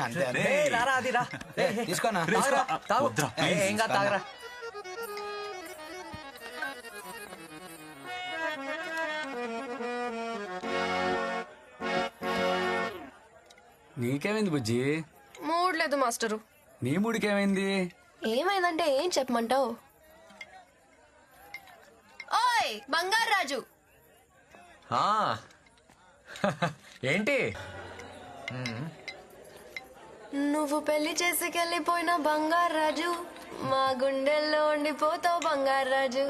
అంతే అంతే. రారా అది రా తీసుకోనా తాగరా, తాగు. ఏం కాదు తాగరా. నీకేమైంది బుజ్జి? మూడ్ లేదు మాస్టరు. నీ మూడికేమైంది? ఏమైందంటే ఏం చెప్పమంటావు? ఓయ్ బంగారు రాజు, ఆ. ఏంటి? నువ్వు పెళ్లి చేసుకెళ్ళిపోయిన బంగారు రాజు, మా గుండెల్లో ఉండిపోతావు బంగారు రాజు.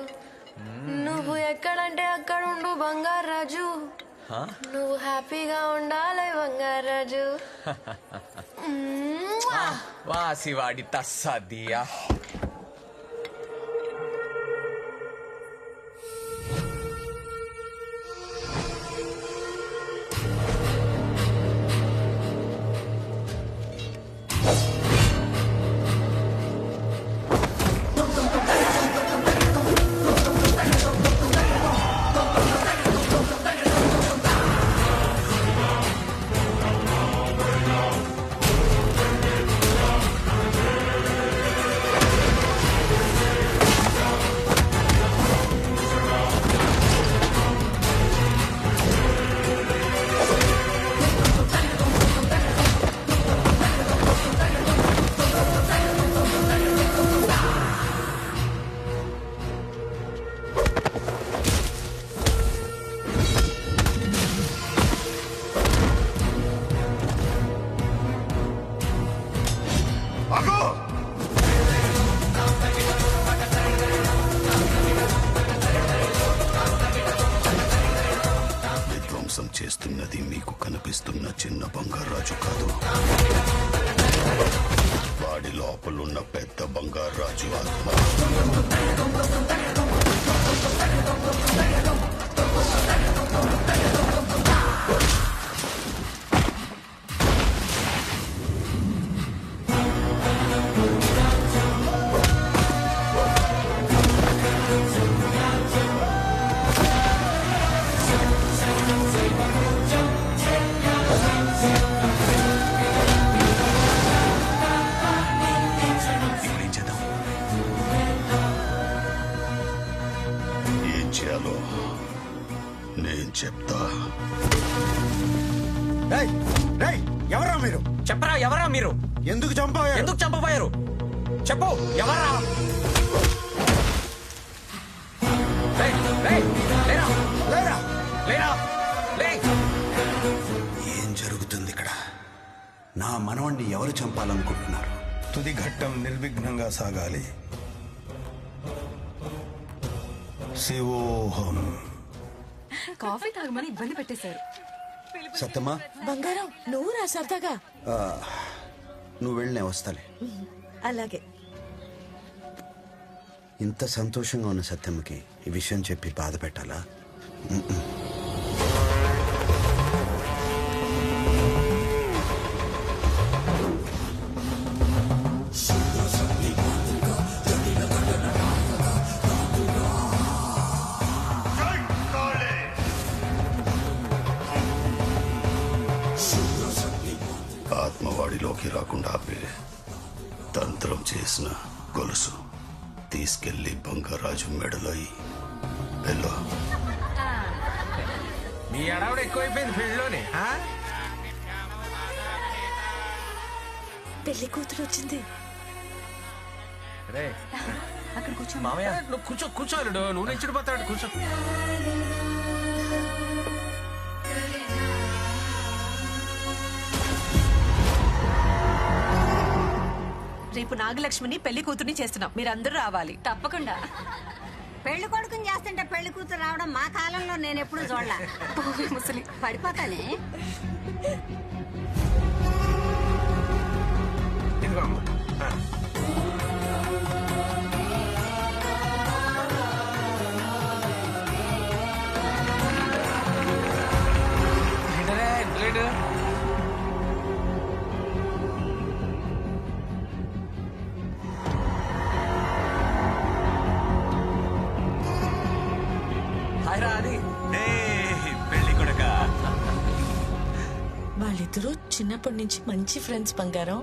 నువ్వు ఎక్కడంటే అక్కడ ఉండు బంగారు రాజు. నువ్వు హ్యాపీగా ఉండాలి బంగారు రాజు. వాసివాడి తస్సదియా. విధ్వంసం చేస్తున్నది మీకు కనిపిస్తున్న చిన్న బంగారాజు కాదు, వాడి లోపలున్న పెద్ద బంగారాజు ఆత్మ. ఏం చేయాలో నేను చెప్తా. ఎవరా మీరు? చెప్పరా ఎవరా మీరు? ఎందుకు చంపావు? ఎందుకు చంపబోయారు? చెప్పు ఎవరా? లేరా, లేరా? లేరా, లే. ఏం జరుగుతుంది ఇక్కడ? నా మనవణ్ణి ఎవరు చంపాలనుకుంటున్నారు? తుది ఘట్టం నిర్విఘ్నంగా సాగాలి. శివోహం. కాఫీ తాగమని ఇబ్బంది పెట్టేశారు. సత్తమ్మా, బంగారం నువ్వు రా సరదాగా. నువ్వు వెళ్ళినే వస్తాలే. అలాగే. ఇంత సంతోషంగా ఉన్న సత్యమ్మకి ఈ విషయం చెప్పి బాధ పెట్టాలా? ఆత్మవాడిలోకి రాకుండా ఆపే తంత్రం చేసిన గొలుసు తీసుకెళ్లి బంగారాజు మెడలో వెళ్ళు. నీ అడవుడు ఎక్కువైపోయింది ఫీల్డ్లోనే. పెళ్లి కూతురు వచ్చింది. అక్కడ కూర్చో మామయ్య. నువ్వు కూర్చో కూర్చోలేడు, నువ్వు నిచ్చిడిపోతాడు. కూర్చో. రేపు నాగలక్ష్మిని పెళ్లి కూతుర్ని చేస్తున్నాం, మీరందరూ రావాలి. తప్పకుండా. పెళ్లి కొడుకుని చేస్తుంటే పెళ్లి కూతురు రావడం మా కాలంలో నేను ఎప్పుడు చూడలా. ముసలి పడిపోతానే. ఇదిగో అమ్మ. వాళ్ళు వీళ్ళిద్దరూ చిన్నప్పటి నుంచి మంచి ఫ్రెండ్స్ బంగారం.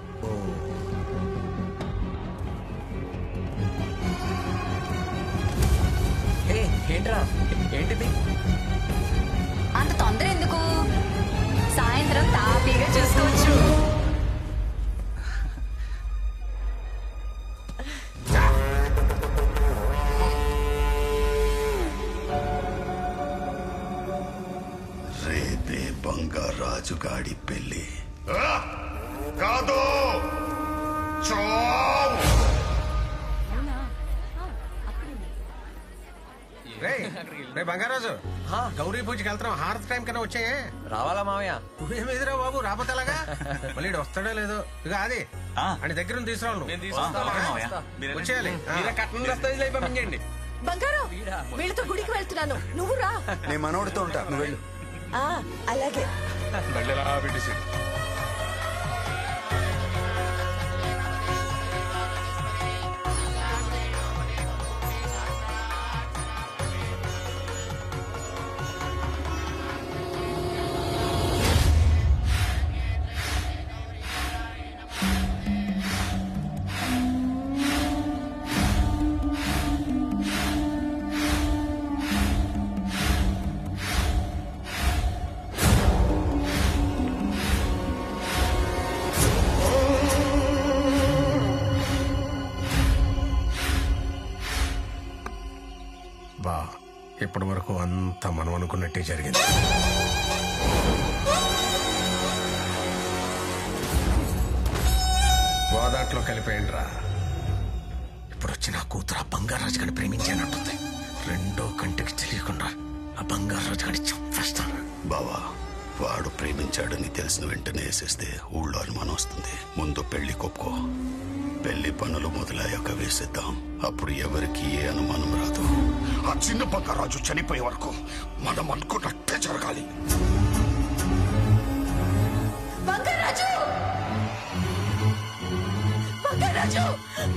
ఏంట్రా ఏంటిది? అంత తొందర ఎందుకు? సాయంత్రం తాపీగా చూసుకోవచ్చు. రేపే బంగారాజు గాడి పెళ్లి కాదు. రే బంగారాజు, గౌరీ పూజకి వెళ్తాం. హారతి టైం కన్నా వచ్చాయే. రావాలా మామయ్య? నువ్వేమిదిరా బాబు, రాకపోతే ఎలాగా? మళ్ళీ ఈడు వస్తాడో లేదో. ఇక అది అని దగ్గర తీసుకురావాలి. వచ్చేయాలి. పంపించండి. బంగారం వీళ్ళతో గుడికి వెళ్తున్నాను, నువ్వు రా. నేను మనోడితో ఉంటా, నువ్వు వెళ్ళు. అలాగే. బా, ఇప్పటి వరకు అంతా మనం అనుకున్నట్టే జరిగింది. గోదాట్లో కలిపేయండిరా. ఇప్పుడు వచ్చి నా కూతురు ఆ బంగారాజు గడి ప్రేమించానంటుంది. రెండో కంటికి తెలియకుండా ఆ బంగారాజు గడి చంపేస్తాను. బావా, వాడు ప్రేమించాడని తెలిసిన వెంటనే వేసేస్తే ఊళ్ళో అనుమానం వస్తుంది. ముందు పెళ్లి కొప్పుకో. పెళ్లి పనులు మొదలయ్యాక వేసేద్దాం. అప్పుడు ఎవరికి ఏ అనుమానం రాదు. ఆ చిన్న బంగారాజు చనిపోయే వరకు మనం అనుకున్నట్టే జరగాలి. బంగారాజు! బంగారాజు!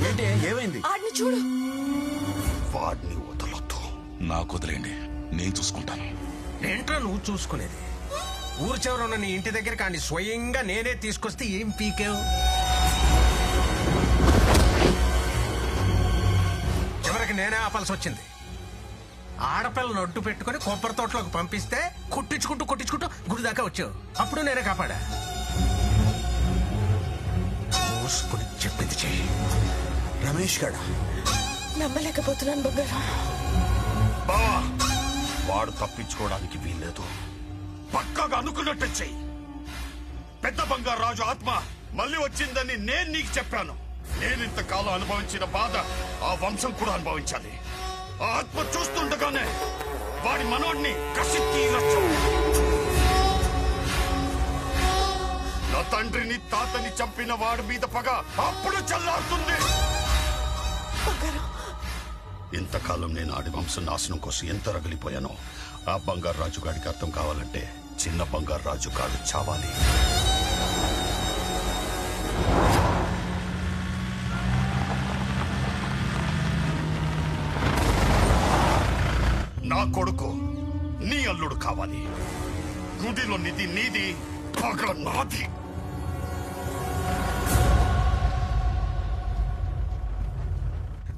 ఏంటి, ఏమైంది? ఆడిని చూడు. వాడిని వదలొద్దు. నాకు వదిలేండి, నేను చూసుకుంటాను. ఏంట్రా నువ్వు చూసుకునేది? ఊరు చివర ఉన్న నీ ఇంటి దగ్గర కానీ స్వయంగా నేనే తీసుకొస్తే ఏం పీకేవు? చివరికి నేనే ఆపాల్సి వచ్చింది. ఆడపిల్లను అడ్డు పెట్టుకుని కొబ్బరి తోటలోకి పంపిస్తే కొట్టించుకుంటూ గుడి దాకా వచ్చావు. అప్పుడు నేనే కాపాడా. మూసుకుని చెప్పింది చెయ్యి. రమేష్ గడా నమ్మలేకపోతున్నాను బంగారం. బావా, వాడు తప్పించుకోవడానికి వీల్లేదు. పక్కాగా అనుకున్నట్టే చెయ్యి. పెద్ద బంగారాజు ఆత్మ మళ్ళీ వచ్చిందని నేను నీకు చెప్పాను. నేనింతకాలం అనుభవించిన బాధ ఆ వంశం కూడా అనుభవించాలి. ఆ ఆత్మ చూస్తుండగానే వాడి మనోడిని కసి తీరచ్చు. నా తండ్రిని తాతని చంపిన వాడి మీద పగ అప్పుడు చల్లారుతుంది. ఇంతకాలం నేను ఆడి వంశం నాశనం కోసం ఎంత రగిలిపోయానో ఆ బంగారు రాజు గాడికి అర్థం కావాలంటే చిన్న బంగారు రాజు గాడు చావాలి. నా కొడుకు నీ అల్లుడు కావాలి. గుడిలో నిధి నీది, పగ నాది.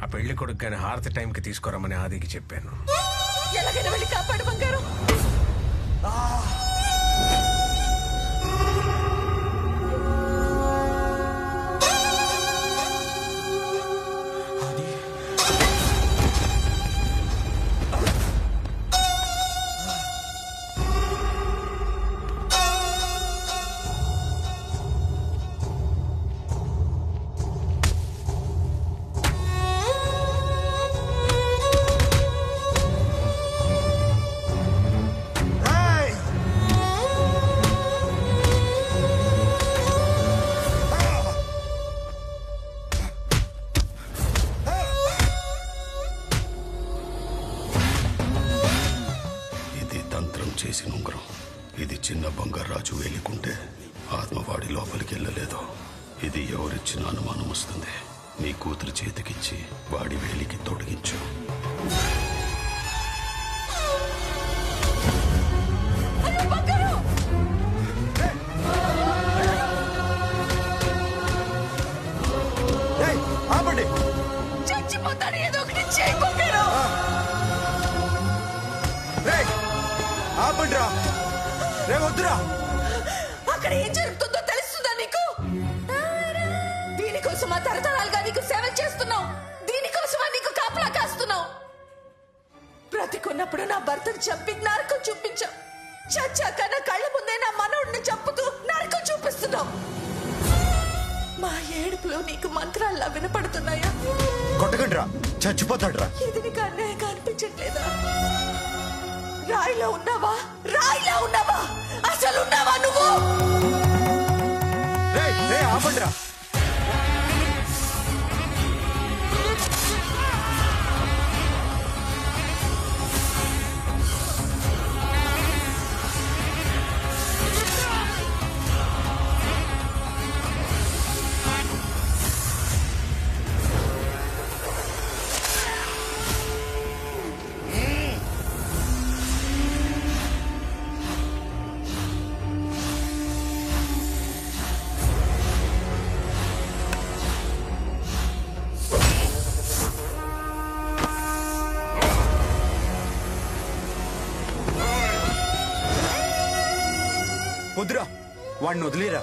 ఆ పెళ్లి కొడుకు కానీ హారతి టైంకి తీసుకురమ్మని ఆదికి చెప్పాను. ఎలాగైనా వెళ్ళి కాపాడు బంగారం. చేసిన ఉంగరం. ఇది చిన్న బంగారాజు వేలికుంటే ఆత్మవాడి లోపలికి వెళ్ళలేదు. ఇది ఎవరిచ్చిన అనుమానం వస్తుంది. నీ కూతురు చేతికిచ్చి వాడి వేలికి తొడిగించు. బంగారం! రే వద్దురా. అక్కడ ఏం జరుగుతుందో తెలుస్తుందా నీకు? దీనికోసమా తరతరాలుగా నీకు సేవలు చేస్తున్నావు? దీనికోసమా నీకు కాపలా కాస్తున్నావు? బ్రతికున్నప్పుడు నా భర్తను చంపి నరకం చూపించావు. చచ్చాక నా కళ్ళ ముందే నా మనవుడిని చంపుతూ నరకం చూపిస్తున్నావు. మా ఏడుపులో నీకు మంత్రాల్లా వినపడుతున్నాయా? కొట్టకండిరా, చచ్చిపోతాడురా. ఇది నీకు అన్యాయంగా అనిపించట్లేదా? రాయిలో ఉన్నావా? రాయిలో ఉన్నావా? అసలు ఉన్నావా నువ్వు? రే రే ఆపండిరా. వద్దురా, వాడిని వదిలేరా.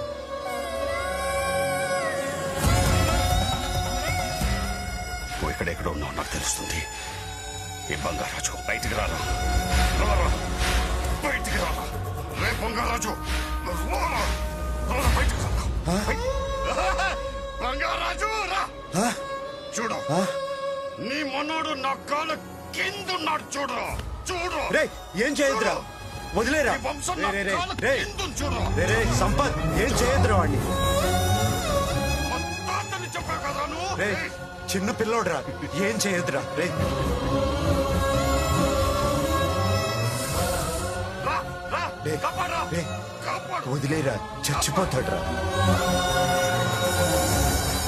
నువ్వు ఎక్కడెక్కడ ఉన్నావు నాకు తెలుస్తుంది. ఈ బంగారాజు బయటికి రారా, రారా, బయటికి రారా. రే బంగారాజు, రారా, రారా, బయటికి రారా. బంగారాజు రా. చూడు, నీ మనోడు నా కాళ్ళ కిందున్నాడు. చూడు చూడు. రే ఏం చేయొద్దురా, వదిలేరా. ఈ వంశం రే నా రే రే కాళ్ళ రే కిందుంది చూడు. రే రే సంపత్, ఏం చేయొద్దురా వాడిని. మా తాతని చెప్పావు కదా నువ్వు. రే చిన్న పిల్లోడురా, ఏం చేయొద్దురా. రే రా రా, రే కాపాడురా, రే కాపాడు. వదిలేరా, చచ్చిపోతాడురా.